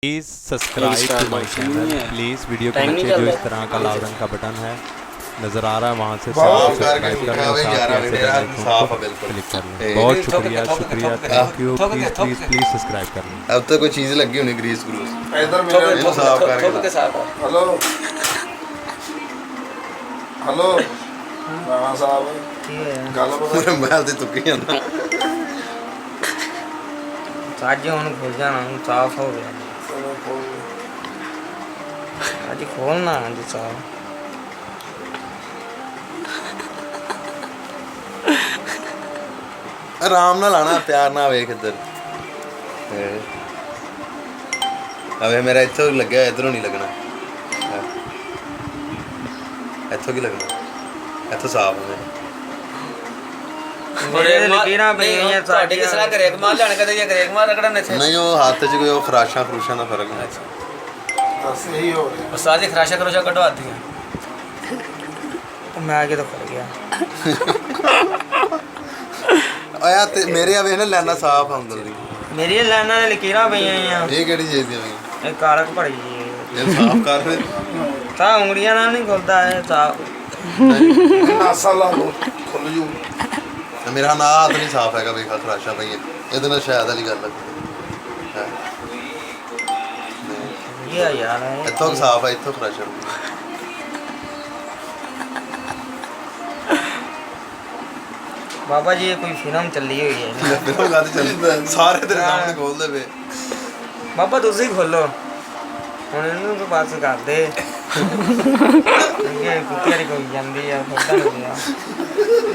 Please subscribe to my channel. Please video के नीचे जो इस तरह का लाल रंग का बटन है नज़र आ रहा है वहाँ से सब्सक्राइब कर लें और साथ ही ऐसे बेल आइकन को क्लिक कर लें। बहुत शुक्रिया शुक्रिया, thank you. Please please please subscribe कर लें। अब तो कोई चीज़ लगी होनी ग्रीस ग्रूस इधर मेरे साफ करके हेलो हेलो राणा साहब गल पूरे मोबाइल ते तुक्की ਜਾਂਦਾ ਅੱਜ ਹੁਣ ਖੁੱਲ ਜਾਣਾ ਹੁਣ ਸਾਫ ਹੋ ਗਿਆ ਅੱਜ ਖੋਲਣਾ ਅੱਜ ਸਾਫ ਆਰਾਮ ਨਾਲ ਆਣਾ ਪਿਆਰ ਨਾਲ ਵੇਖ ਇੱਧਰ ਅਵੇ ਮੇਰਾ ਇੱਥੋਂ ਲੱਗਿਆ ਇਧਰੋਂ ਨਹੀਂ ਲੱਗਣਾ ਇੱਥੋਂ ਕੀ ਲੱਗਣਾ ਇੱਥੋਂ ਸਾਫ ਹੋ ਗਿਆ ਮੇਰੇ ਲਕੀਰਾਂ ਪਈਆਂ ਤੁਹਾਡੇ ਕਿਸ ਤਰ੍ਹਾਂ ਘਰੇ ਕਮਾਲ ਲੈਣ ਕਦੇ ਜਾਂ ਘਰੇ ਕਮਾਲ ਰਗੜਨ ਇੱਥੇ ਨਹੀਂ ਉਹ ਹੱਥ 'ਚ ਕੋਈ ਉਹ ਖਰਾਸ਼ਾਂ ਖਰੂਸ਼ਾਂ ਦਾ ਫਰਕ ਨਹੀਂ ਬਸ ਇਹੀ ਹੋ ਰਿਹਾ ਉਸਤਾਦ ਜੀ ਖਰਾਸ਼ਾ ਕਰੋਸ਼ਾ ਕਢਵਾਤੀ ਹੈ ਮੈਂ ਅੱਗੇ ਤੋਂ ਖੁੱਲ ਗਿਆ ਆਇਆ ਤੇ ਮੇਰੇ ਆ ਵੇਖ ਨਾ ਲੈਣਾ ਸਾਫ ਅੰਦਰ ਦੀ ਮੇਰੀਆਂ ਲਾਈਨਾਂ ਦੇ ਲਕੀਰਾਂ ਪਈਆਂ ਆ ਇਹ ਕਿਹੜੀ ਚੀਜ਼ ਦੀ ਹੋਈ ਇਹ ਕਾਲਕ ਭੜੀ ਜੀ ਇਹ ਸਾਫ ਕਰ ਫਿਰ ਤਾਂ ਉਂਗਲੀਆਂ ਨਾਲ ਨਹੀਂ ਖੁੱਲਦਾ ਇਹ ਸਾਫ ਨਾਸਾ ਲਾ ਲਓ ਖੁੱਲ ਜੂ ਮੇਰਾ ਨਾ ਹੱਥ ਨਹੀਂ ਸਾਫ ਹੈਗਾ ਵੇਖਾ ਖਰਾਸ਼ਾਂ ਪਈਆਂ ਇਹਦੇ ਨਾਲ ਸ਼ਾਇਦ ਵਾਲੀ ਗੱਲ ਹੈ ਇਹ ਆ ਯਾਰ ਇੱਥੋਂ ਸਾਫ ਹੈ ਇੱਥੋਂ ਖਰਾਸ਼ਾਂ ਬਾਬਾ ਜੀ ਇਹ ਕੋਈ ਫਿਲਮ ਚੱਲੀ ਹੋਈ ਹੈ ਦੇਖੋ ਗੱਲ ਚੱਲਦੀ ਸਾਰੇ ਤੇਰੇ ਸਾਹਮਣੇ ਖੋਲਦੇ ਵੇ ਬਾਬਾ ਤੁਸੀਂ ਖੋਲੋ ਹੁਣ ਇਹਨੂੰ ਕੋਈ ਪਾਸ ਕਰ ਦੇ ਇਹ ਕੁੱਤਿਆਂ ਕੋਈ ਜਾਂਦੀ ਆ ਖੋਲਦਾ ਨਹੀਂ ਆ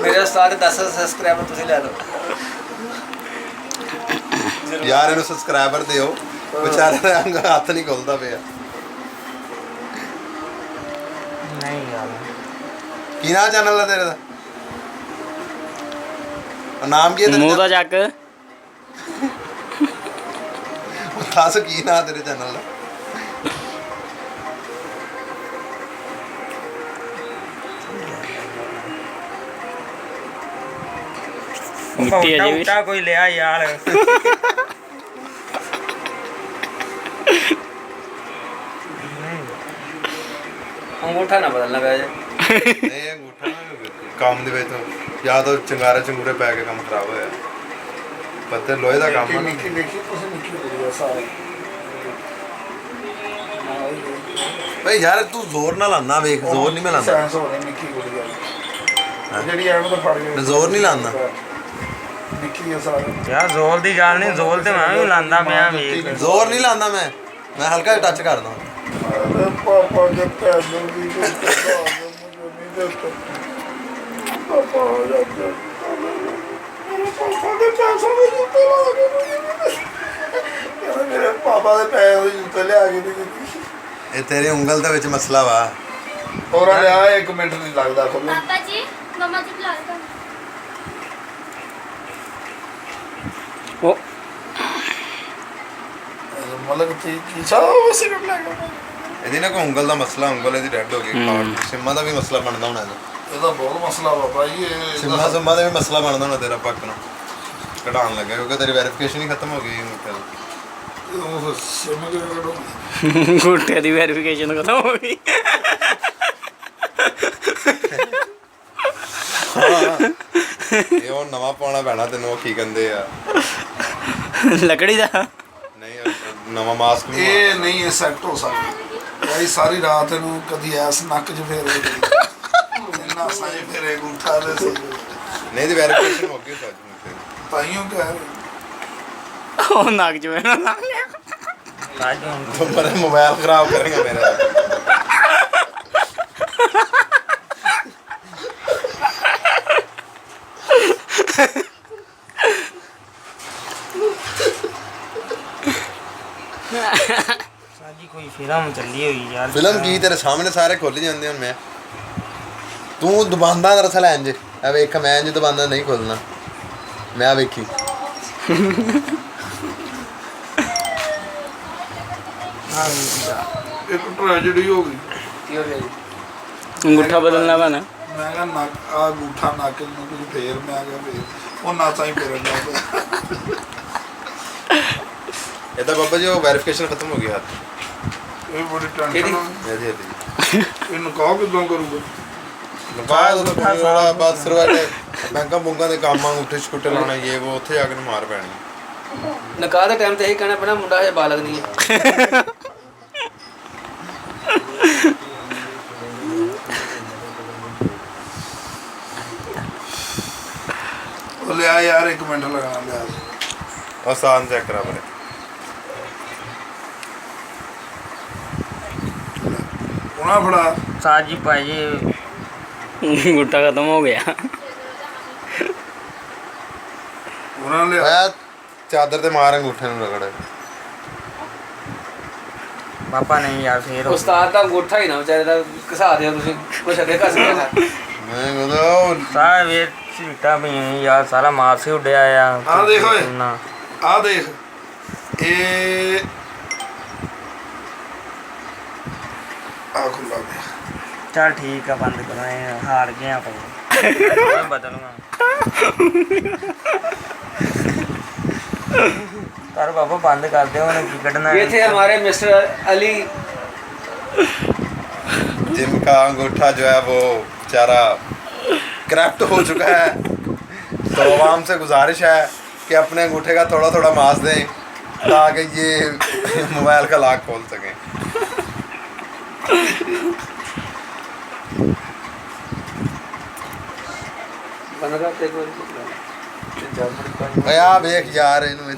ਮੇਰੇ ਉਸਤਾਦ ਦੇ 10 ਸਬਸਕ੍ਰਾਈਬਰ ਤੁਸੀਂ ਲੈ ਲਓ ਯਾਰ ਇਹਨੂੰ ਸਬਸਕ੍ਰਾਈਬਰ ਦਿਓ ਵਿਚਾਰੇ ਦਾ ਹੱਥ ਨਹੀਂ ਖੁੱਲਦਾ ਪਿਆ ਨਹੀਂ ਯਾਰ ਕੀ ਨਾਂ ਚੈਨਲ ਦਾ ਤੇਰੇ ਦਾ ਨਾਮ ਕੀ ਹੈ ਤੇਰਾ ਮੂੰਹ ਦਾ ਚੱਕ ਦੱਸ ਕੀ ਨਾਂ ਤੇਰੇ ਚੈਨਲ ਦਾ ਮਿੱਟੀ ਅਜੇ ਵੀ ਕੋਈ ਲਿਆ ਯਾਰ ਅੰਗੂਠਾ ਨਾ ਬਦਲਣਾ ਪਿਆ ਜੇ ਇਹ ਅੰਗੂਠਾ ਕੰਮ ਦੇ ਵਿੱਚ ਜਾਂ ਤਾਂ ਚੰਗਾਰੇ ਚੰਗੂਰੇ ਪੈ ਕੇ ਕੰਮ ਖਰਾਬ ਹੋਇਆ ਪੱਤੇ ਲੋਹੇ ਦਾ ਕੰਮ ਆ ਨਾ ਨਿੱਕੀ ਨਿੱਕੀ ਤੁਸੀਂ ਨਿੱਕੀ ਕੁੜੀ ਆ ਸਾਰੇ ਬਈ ਯਾਰ ਤੂੰ ਜ਼ੋਰ ਨਾਲ ਲਾਣਾ ਵੇਖ ਜ਼ੋਰ ਨਹੀਂ ਮੈਂ ਲਾਉਂਦਾ ਸੈਂਸ ਹੋ ਰਹੀ ਨਿੱਕੀ ਕੁੜੀ ਆ ਜਿਹੜੀ ਐਵੇਂ ਤਾਂ ਫੜ ਗਈ ਜ਼ੋਰ ਨਹੀਂ ਲਾਉਂਦਾ ਨਿੱਕੀ ਆ ਸਾਰੇ ਯਾਰ ਜ਼ੋਰ ਦੀ ਗੱਲ ਨਹੀਂ ਜ਼ੋਰ ਤੇ ਮੈਂ ਵੀ ਲਾਂਦਾ ਪਿਆ ਵੇਖ ਜ਼ੋਰ ਨਹੀਂ ਲਾਉਂਦਾ ਮੈਂ ਹਲਕਾ ਜਿਹਾ ਟੱਚ ਕਰਦਾ ਅਰੇ ਪਾਪਾ ਦੇ ਪੈਰ ਨੂੰ ਵੀ ਮੁਝੇ ਨਹੀਂ ਦਿੱਤਾ ਪਾਪਾ ਹੋ ਜਾਂਦਾ ਮੇਰੇ ਪਾਪਾ ਦੇ ਪੈਰ ਸਾਰੇ ਜੁੱਤੇ ਲਾ ਕੇ ਮੇਰੇ ਪਾਪਾ ਦੇ ਪੈਰ ਦੇ ਜੁੱਤੇ ਲਿਆ ਕੇ ਦਿੱਤੀ ਇਹ ਤੇਰੇ ਉਂਗਲ ਦੇ ਵਿੱਚ ਮਸਲਾ ਵਾ ਹੋਰ ਆ ਲਿਆ 1 ਮਿੰਟ ਨਹੀਂ ਲੱਗਦਾ ਖੋਲ੍ਹਣ ਨੂੰ। पापा जी मम्मा जी बुला रहे ਉਹ ਮਤਲਬ ਕੀ ਚਾਹ ਉਸੇ ਨੂੰ ਲੱਗਾ ਇਹਦੀ ਨਾ ਕੋਈ ਉਂਗਲ ਦਾ ਮਸਲਾ ਉਂਗਲ ਇਹਦੀ ਡੈਡ ਹੋ ਗਈ ਸਿੰਮਾ ਦਾ ਵੀ ਮਸਲਾ ਬਣਦਾ ਹੋਣਾ ਇਹਦਾ ਬਹੁਤ ਮਸਲਾ ਬਾਬਾ ਜੀ ਇਹ ਸਿੰਮਾ ਦਾ ਵੀ ਮਸਲਾ ਬਣਦਾ ਹੋਣਾ ਤੇਰਾ ਪੱਕ ਨੂੰ ਕਢਾਉਣ ਲੱਗਾ ਕਿਉਂਕਿ ਤੇਰੀ ਵੈਰੀਫਿਕੇਸ਼ਨ ਹੀ ਖਤਮ ਹੋ ਗਈ ਉਹ ਸਿਮ ਦੇ ਰੜੋ ਗੁੱਟੇ ਦੀ ਵੈਰੀਫਿਕੇਸ਼ਨ ਖਤਮ ਹੋ ਗਈ ਇਹ ਉਹ ਨਵਾਂ ਪਾਉਣਾ ਪੈਣਾ ਤੈਨੂੰ ਉਹ ਕੀ ਕਹਿੰਦੇ ਆ ਲੱਕੜੀ ਦਾ ਨਹੀਂ ਉਹ ਨਵਾਂ ਮਾਸਕ ਵੀ ਇਹ ਨਹੀਂ ਇਹ ਸੈੱਟ ਹੋ ਸਕਦਾ ਭਾਈ ਸਾਰੀ ਰਾਤ ਨੂੰ ਕਦੀ ਐਸ ਨੱਕ 'ਚ ਫੇਰੇ ਇੰਨਾ ਸਾਈ ਫੇਰੇ ਗੁੱਠਾ ਦੇ ਸੀ ਨਹੀਂ ਇਹਦੀ ਵੈਰੀਫਿਕੇਸ਼ਨ ਹੋ ਗਈ ਤਾਈਓ ਕਹਿ ਉਹ ਨੱਕ ਚ ਮੈਨਾਂ ਲਾ ਲਿਆ ਤੂੰ ਮੇਰੇ ਮੋਬਾਈਲ ਖਰਾਬ ਕਰੇਗਾ ਮੇਰਾ ਸਾਡੀ ਕੋਈ ਫਿਲਮ ਚੱਲੀ ਹੋਈ ਯਾਰ ਫਿਲਮ ਕੀ ਤੇਰੇ ਸਾਹਮਣੇ ਸਾਰੇ ਖੁੱਲ ਜਾਂਦੇ ਹੁਣ ਮੈਂ ਤੂੰ ਦਬਾਂਦਾ ਦਰਅਸਲ ਇੰਜ ਆ ਵੇਖ ਮੈਂ ਇੰਜ ਦਬਾਂਦਾ ਨਹੀਂ ਖੁੱਲਣਾ ਮੈਂ ਆ ਵੇਖੀ ਇੱਕ ਟ੍ਰੈਜੇਡੀ ਹੋ ਗਈ ਕੀ ਹੋ ਗਿਆ ਜੀ ਅੰਗੂਠਾ ਬਦਲਣਾ ਪੈਣਾ ਮੈਂ ਕਿਹਾ ਨੱਕ ਆ ਗੁੱਠਾ ਨੱਕ ਨੂੰ ਕੁਝ ਫੇਰ ਮੈਂ ਕਿਹਾ ਫੇਰ ਉਹ ਨਾਸਾਂ ਹੀ ਫੇਰਨ ਲੱਗ ਪਿਆ ਇਹਦਾ ਬਾਬਾ ਜੀ ਉਹ ਵੈਰੀਫਿਕੇਸ਼ਨ ਖਤਮ ਹੋ ਗਿਆ ਹੱਥ ਇਹ ਬੜੀ ਟੈਨਸ਼ਨ ਆ। ਇਹਦੀ ਇਹਨੂੰ ਕਹੋ ਕਿਦਾਂ ਕਰੂਗਾ। ਬਾਅਦ ਬਸ ਸਰਵਾਲੇ ਬੈਂਕਾਂ ਬੁੰਕਾਂ ਦੇ ਕੰਮਾਂ ਉੱਠੇ ਛੁੱਟੇ ਲਾਉਣਾ ਇਹ ਉਹ ਉੱਥੇ ਆ ਕੇ ਮਾਰ ਪੈਣੀ। ਨਿਕਾਹ ਦੇ ਟਾਈਮ ਤੇ ਇਹੀ ਕਹਿਣਾ ਪੈਣਾ ਮੁੰਡਾ ਹਜੇ ਬਾਲਗ ਨਹੀਂ ਹੈ। ਉਹ ਲਿਆ ਯਾਰ 1 ਮਿੰਟ ਲਗਾ ਲਿਆ। ਆਸਾਨ ਚੈੱਕ ਕਰਾ ਬਰੇ ਉਹਨਾਂ ਫੜਾ ਸਾਜੀ ਭਾਈ ਗੁੱਟਾ ਖਤਮ ਹੋ ਗਿਆ। ਉਹਨਾਂ ਲਿਆ। ਮੈਂ ਚਾਦਰ ਤੇ ਮਾਰ ਅੰਗੂਠੇ ਨੂੰ ਰਗੜ। ਪਾਪਾ ਨਹੀਂ ਯਾਰ ਫੇਰ ਉਸਤਾਦ ਦਾ ਅੰਗੂਠਾ ਹੀ ਨਾ ਵਿਚਾਰੇ ਦਾ ਘਸਾ ਦਿਓ ਤੁਸੀਂ ਕੁਛ ਅੱਗੇ ਘਸ ਗਿਆ ਹੈ। ਮੈਂ ਉਹਦਾ ਸਾਰਾ ਵੇਰ ਸੀਟਾਂ ਵੀ ਯਾਰ ਸਾਰਾ ਮਾਸ ਹੀ ਉੱਡਿਆ ਆ। ਆਹ ਦੇਖ ਓਏ। ਨਾ ਆਹ ਦੇਖ ਇਹ ਆ ਖੁੱਲਾ ਗਿਆ। ਚੱਲ ਠੀਕ ਆ ਬੰਦ ਕਰੋ ਇਹ ਹਾਰ ਗਏ ਆਪਾਂ ਬਦਲੂਗਾ ਪਰ ਬਾਬਾ ਬੰਦ ਕਰ ਦਿਓ ਉਹਨੇ ਕੀ ਕੱਢਣਾ ये थे हमारे मिस्टर अली। जिनका अंगूठा जो है वो बेचारा करप्ट हो चुका है, तो आवाम से गुजारिश है कि अपने अंगूठे का थोड़ा थोड़ा मांस दें ताकि ये मोबाइल का लॉक खोल सकें। बना का देखो आप एक यार इन्होंने